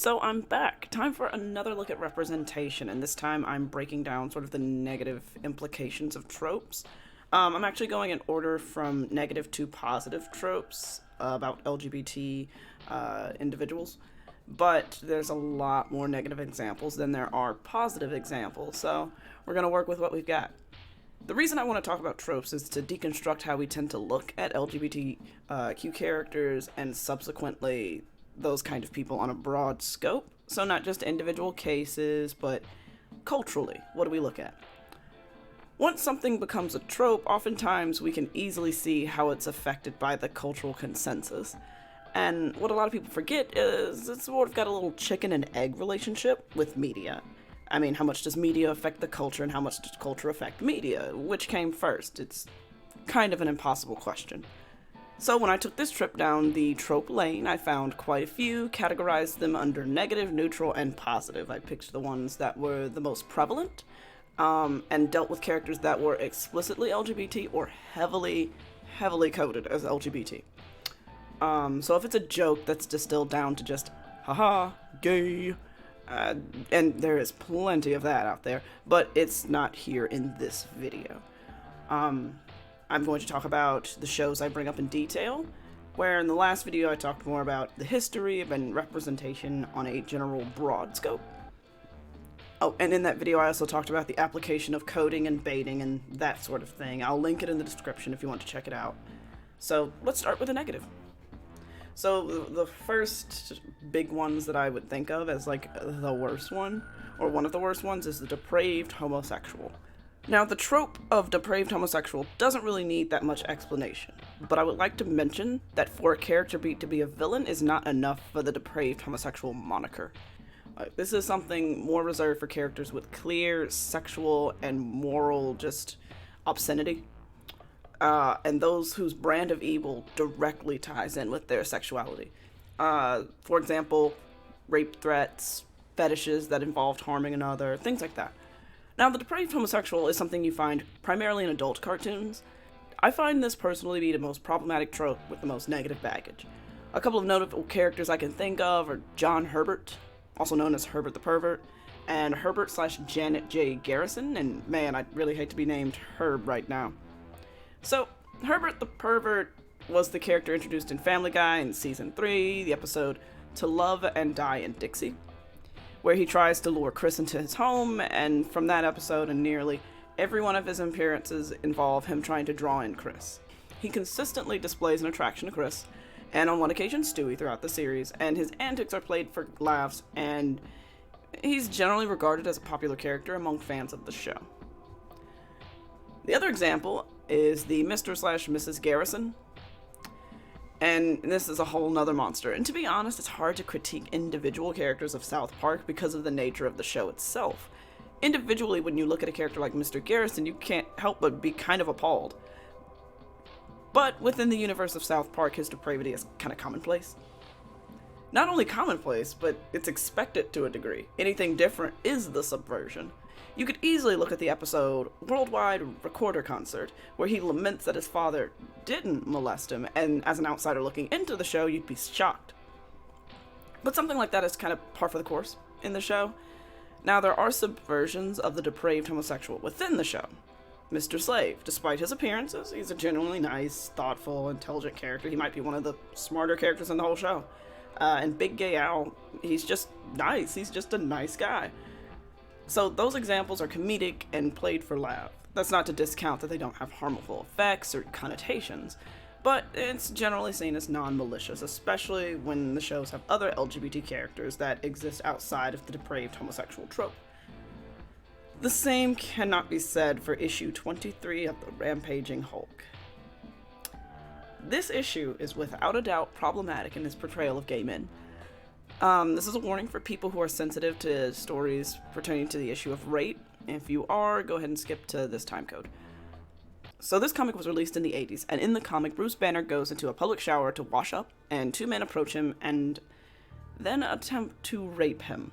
So I'm back. Time for another look at representation, and this time I'm breaking down sort of the negative implications of tropes. I'm actually going in order from negative to positive tropes about LGBT individuals, but there's a lot more negative examples than there are positive examples, so we're going to work with what we've got. The reason I want to talk about tropes is to deconstruct how we tend to look at LGBTQ characters and subsequently those kind of people on a broad scope. So, not just individual cases, but culturally, what do we look at? Once something becomes a trope, oftentimes we can easily see how it's affected by the cultural consensus. And what a lot of people forget is it's sort of got a little chicken and egg relationship with media. I mean, how much does media affect the culture and how much does culture affect media? Which came first? It's kind of an impossible question. So when I took this trip down the trope lane, I found quite a few, categorized them under negative, neutral, and positive. I picked the ones that were the most prevalent, and dealt with characters that were explicitly LGBT or heavily coded as LGBT. So if it's a joke that's distilled down to just, haha, gay, and there is plenty of that out there, but it's not here in this video. I'm going to talk about the shows I bring up in detail, where in the last video I talked more about the history and representation on a general broad scope. Oh, and in that video I also talked about the application of coding and baiting and that sort of thing. I'll link it in the description if you want to check it out. So let's start with a negative. So the first big ones that I would think of as like the worst one, or one of the worst ones, is the depraved homosexual. Now, the trope of depraved homosexual doesn't really need that much explanation, but I would like to mention that for a character beat to be a villain is not enough for the depraved homosexual moniker. This is something more reserved for characters with clear sexual and moral just obscenity, and those whose brand of evil directly ties in with their sexuality. For example, rape threats, fetishes that involved harming another, things like that. Now, the depraved homosexual is something you find primarily in adult cartoons. I find this personally to be the most problematic trope with the most negative baggage. A couple of notable characters I can think of are John Herbert, also known as Herbert the Pervert, and Herbert/Janet J. Garrison, and man, I'd really hate to be named Herb right now. So, Herbert the Pervert was the character introduced in Family Guy in Season 3, the episode To Love and Die in Dixie, where he tries to lure Chris into his home, and from that episode and nearly every one of his appearances involve him trying to draw in Chris. He consistently displays an attraction to Chris, and on one occasion Stewie throughout the series, and his antics are played for laughs, and he's generally regarded as a popular character among fans of the show. The other example is the Mr./Mrs. Garrison, and this is a whole nother monster. And to be honest, it's hard to critique individual characters of South Park because of the nature of the show itself. Individually, when you look at a character like Mr. Garrison, you can't help but be kind of appalled. But within the universe of South Park, his depravity is kind of commonplace. Not only commonplace, but it's expected to a degree. Anything different is the subversion. You could easily look at the episode Worldwide Recorder Concert, where he laments that his father didn't molest him, and as an outsider looking into the show, you'd be shocked. But something like that is kind of par for the course in the show. Now, there are subversions of the depraved homosexual within the show. Mr. Slave, despite his appearances, he's a genuinely nice, thoughtful, intelligent character. He might be one of the smarter characters in the whole show. And Big Gay Al, he's just nice. He's just a nice guy. So those examples are comedic and played for laugh. That's not to discount that they don't have harmful effects or connotations, but it's generally seen as non-malicious, especially when the shows have other LGBT characters that exist outside of the depraved homosexual trope. The same cannot be said for issue 23 of the Rampaging Hulk. This issue is without a doubt problematic in its portrayal of gay men. This is a warning for people who are sensitive to stories pertaining to the issue of rape. If you are, go ahead and skip to this time code. So this comic was released in the 80s, and in the comic, Bruce Banner goes into a public shower to wash up, and two men approach him and then attempt to rape him.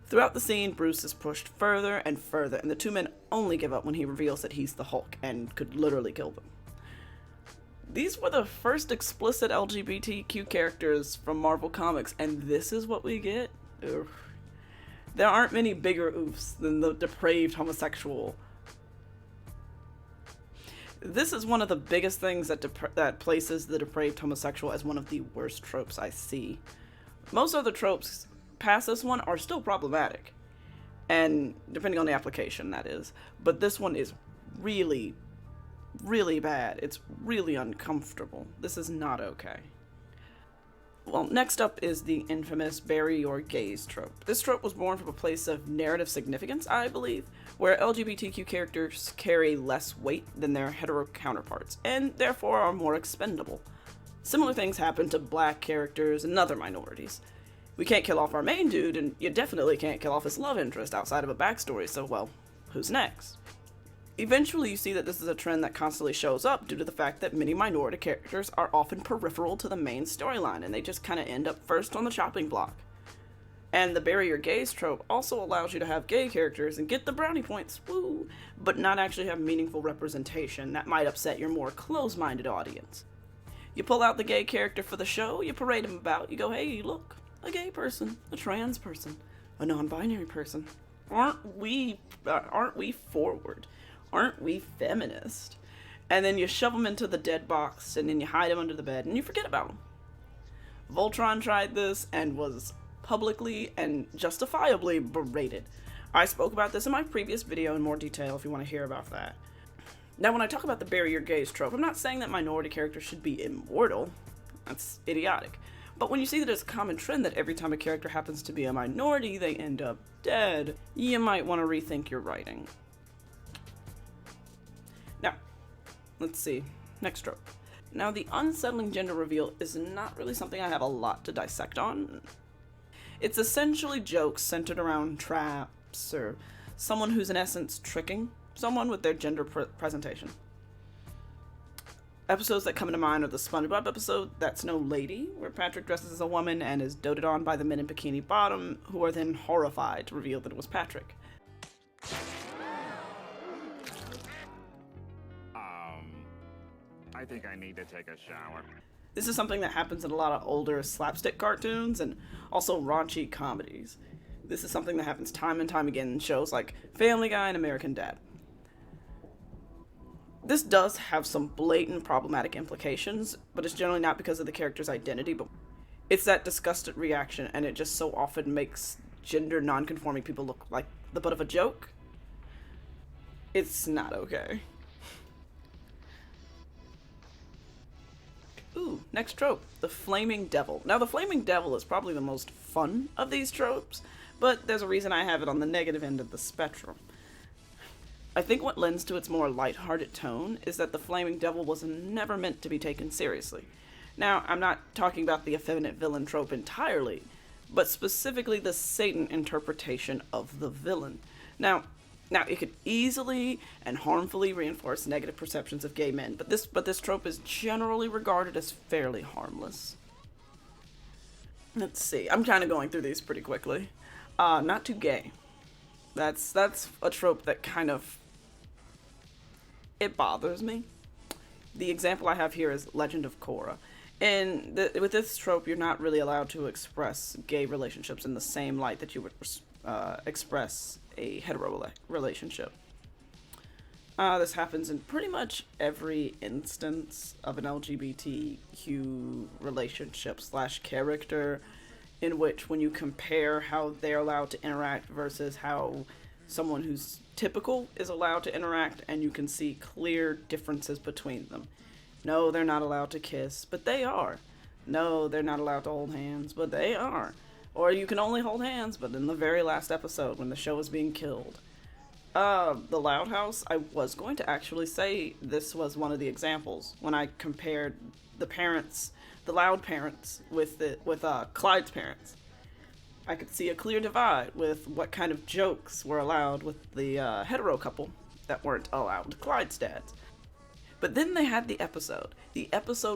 Throughout the scene, Bruce is pushed further and further, and the two men only give up when he reveals that he's the Hulk and could literally kill them. These were the first explicit LGBTQ characters from Marvel Comics, and this is what we get? Ugh. There aren't many bigger oofs than the depraved homosexual. This is one of the biggest things that places the depraved homosexual as one of the worst tropes I see. Most other tropes past this one are still problematic, and depending on the application, that is. But this one is really, really bad. It's really uncomfortable. This is not okay. Well, next up is the infamous bury your gays trope. This trope was born from a place of narrative significance, I believe, where LGBTQ characters carry less weight than their hetero counterparts, and therefore are more expendable. Similar things happen to black characters and other minorities. We can't kill off our main dude, and you definitely can't kill off his love interest outside of a backstory, so well, who's next? Eventually, you see that this is a trend that constantly shows up due to the fact that many minority characters are often peripheral to the main storyline, and they just kind of end up first on the chopping block. And the bury your gays trope also allows you to have gay characters and get the brownie points, woo, but not actually have meaningful representation that might upset your more close-minded audience. You pull out the gay character for the show, you parade him about, you go, hey, look, a gay person, a trans person, a non-binary person. Aren't we forward? Aren't we feminist? And then you shove them into the dead box, and then you hide them under the bed, and you forget about them. Voltron tried this and was publicly and justifiably berated. I spoke about this in my previous video in more detail if you want to hear about that. Now, when I talk about the bury your gays trope, I'm not saying that minority characters should be immortal. That's idiotic. But when you see that it's a common trend that every time a character happens to be a minority, they end up dead, you might want to rethink your writing. Now, let's see. Next trope. Now, the unsettling gender reveal is not really something I have a lot to dissect on. It's essentially jokes centered around traps or someone who's in essence tricking someone with their gender presentation. Episodes that come to mind are the SpongeBob episode, That's No Lady, where Patrick dresses as a woman and is doted on by the men in Bikini Bottom, who are then horrified to reveal that it was Patrick. I think I need to take a shower. This is something that happens in a lot of older slapstick cartoons and also raunchy comedies. This is something that happens time and time again in shows like Family Guy and American Dad. This does have some blatant problematic implications, but it's generally not because of the character's identity, but it's that disgusted reaction, and it just so often makes gender non-conforming people look like the butt of a joke. It's not okay. Ooh, next trope, the Flaming Devil. Now, the Flaming Devil is probably the most fun of these tropes, but there's a reason I have it on the negative end of the spectrum. I think what lends to its more lighthearted tone is that the Flaming Devil was never meant to be taken seriously. Now, I'm not talking about the effeminate villain trope entirely, but specifically the Satan interpretation of the villain. Now, it could easily and harmfully reinforce negative perceptions of gay men, but this trope is generally regarded as fairly harmless. Let's see, I'm kind of going through these pretty quickly. Not too gay. That's a trope that kind of, it bothers me. The example I have here is Legend of Korra. And with this trope, you're not really allowed to express gay relationships in the same light that you would express a hetero relationship. This happens in pretty much every instance of an LGBTQ relationship / character, in which when you compare how they're allowed to interact versus how someone who's typical is allowed to interact, and you can see clear differences between them. No, they're not allowed to kiss, but they are. No, they're not allowed to hold hands, but they are. Or you can only hold hands, but in the very last episode when the show is being killed. The Loud House, I was going to actually say this was one of the examples when I compared the parents, the Loud parents, with Clyde's parents. I could see a clear divide with what kind of jokes were allowed with the hetero couple that weren't allowed to Clyde's dads. But then they had the episode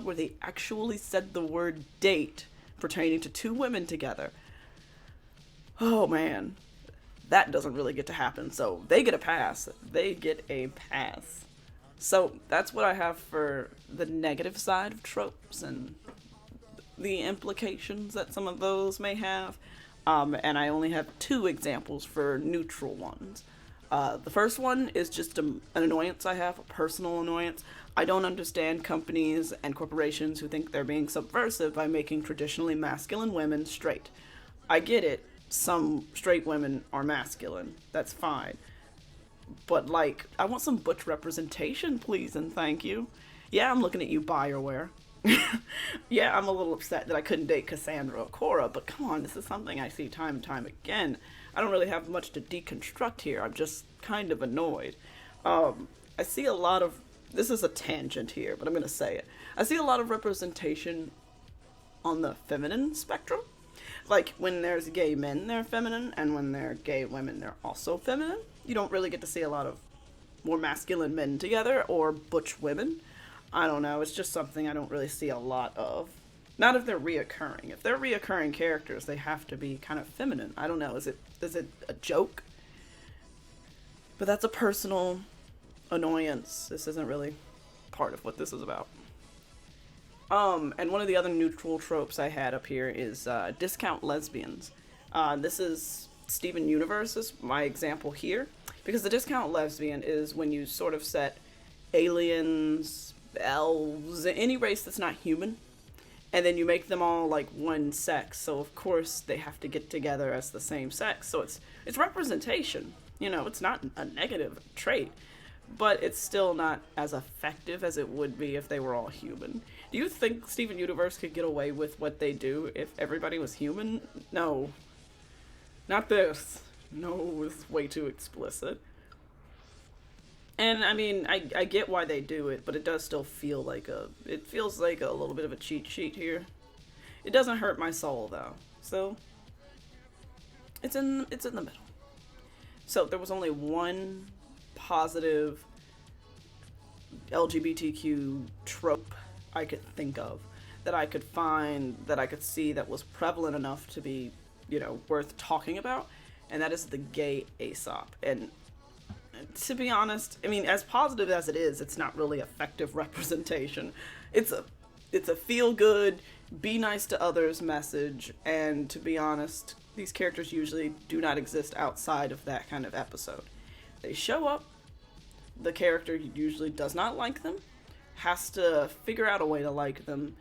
where they actually said the word date pertaining to two women together. Oh man, that doesn't really get to happen, so they get a pass. They get a pass. So that's what I have for the negative side of tropes and the implications that some of those may have. And I only have two examples for neutral ones. The first one is just an annoyance I have, a personal annoyance. I don't understand companies and corporations who think they're being subversive by making traditionally masculine women straight. I get it, some straight women are masculine, that's fine. But, like, I want some butch representation, please and thank you. Yeah, I'm looking at you, Bioware. Yeah, I'm a little upset that I couldn't date Cassandra or Cora, but come on, this is something I see time and time again. I don't really have much to deconstruct here. I'm just kind of annoyed. I see a lot of. This is a tangent here, but I'm going to say it. I see a lot of representation on the feminine spectrum. Like, when there's gay men, they're feminine, and when they're gay women, they're also feminine. You don't really get to see a lot of more masculine men together, or butch women. I don't know, it's just something I don't really see a lot of. Not if they're reoccurring. If they're reoccurring characters, they have to be kind of feminine. I don't know, is it a joke? But that's a personal annoyance. This isn't really part of what this is about. And one of the other neutral tropes I had up here is discount lesbians. This is Steven Universe's my example here, because the discount lesbian is when you sort of set aliens, elves, any race that's not human, and then you make them all like one sex. So of course they have to get together as the same sex. So it's representation. You know, it's not a negative trait, but it's still not as effective as it would be if they were all human. Do you think Steven Universe could get away with what they do if everybody was human? No. Not this. No, it's way too explicit. And I mean, I get why they do it, but it does still feel like it feels like a little bit of a cheat sheet here. It doesn't hurt my soul though. So it's in the middle. So there was only one positive LGBTQ trope I could think of, that I could find, that I could see that was prevalent enough to be, you know, worth talking about, and that is the gay Aesop. And to be honest, I mean, as positive as it is, it's not really effective representation. It's a feel good, be nice to others message, and to be honest, these characters usually do not exist outside of that kind of episode. They show up, the character usually does not like them, has to figure out a way to like them,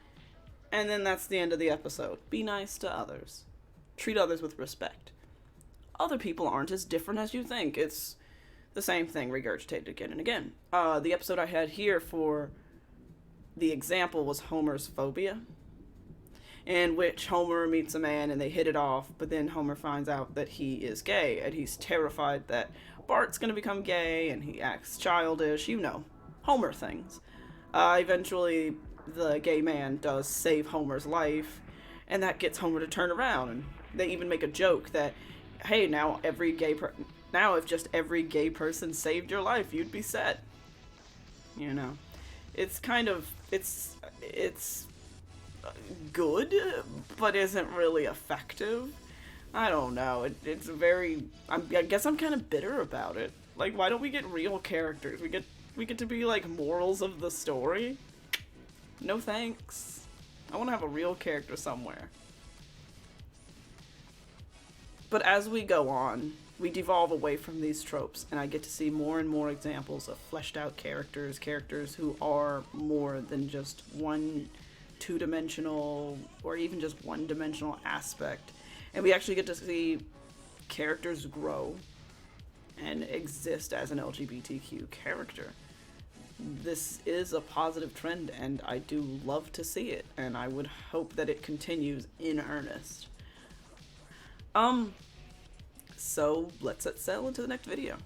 and then that's the end of the episode. Be nice to others. Treat others with respect. Other people aren't as different as you think. It's the same thing regurgitated again and again. The episode I had here for the example was Homer's phobia, in which Homer meets a man and they hit it off, but then Homer finds out that he is gay, and he's terrified that Bart's gonna become gay, and he acts childish, you know, Homer things. Eventually, the gay man does save Homer's life, and that gets Homer to turn around, and they even make a joke that, hey, now if just every gay person saved your life, you'd be set. You know, it's kind of, it's good, but isn't really effective. I don't know. It's very. I guess I'm kind of bitter about it. Like, why don't we get real characters? We get to be like morals of the story. No thanks. I want to have a real character somewhere. But as we go on, we devolve away from these tropes, and I get to see more and more examples of fleshed out characters who are more than just one two-dimensional or even just one-dimensional aspect. And we actually get to see characters grow and exist as an LGBTQ character. This is a positive trend, and I do love to see it, and I would hope that it continues in earnest. So let's set sail into the next video.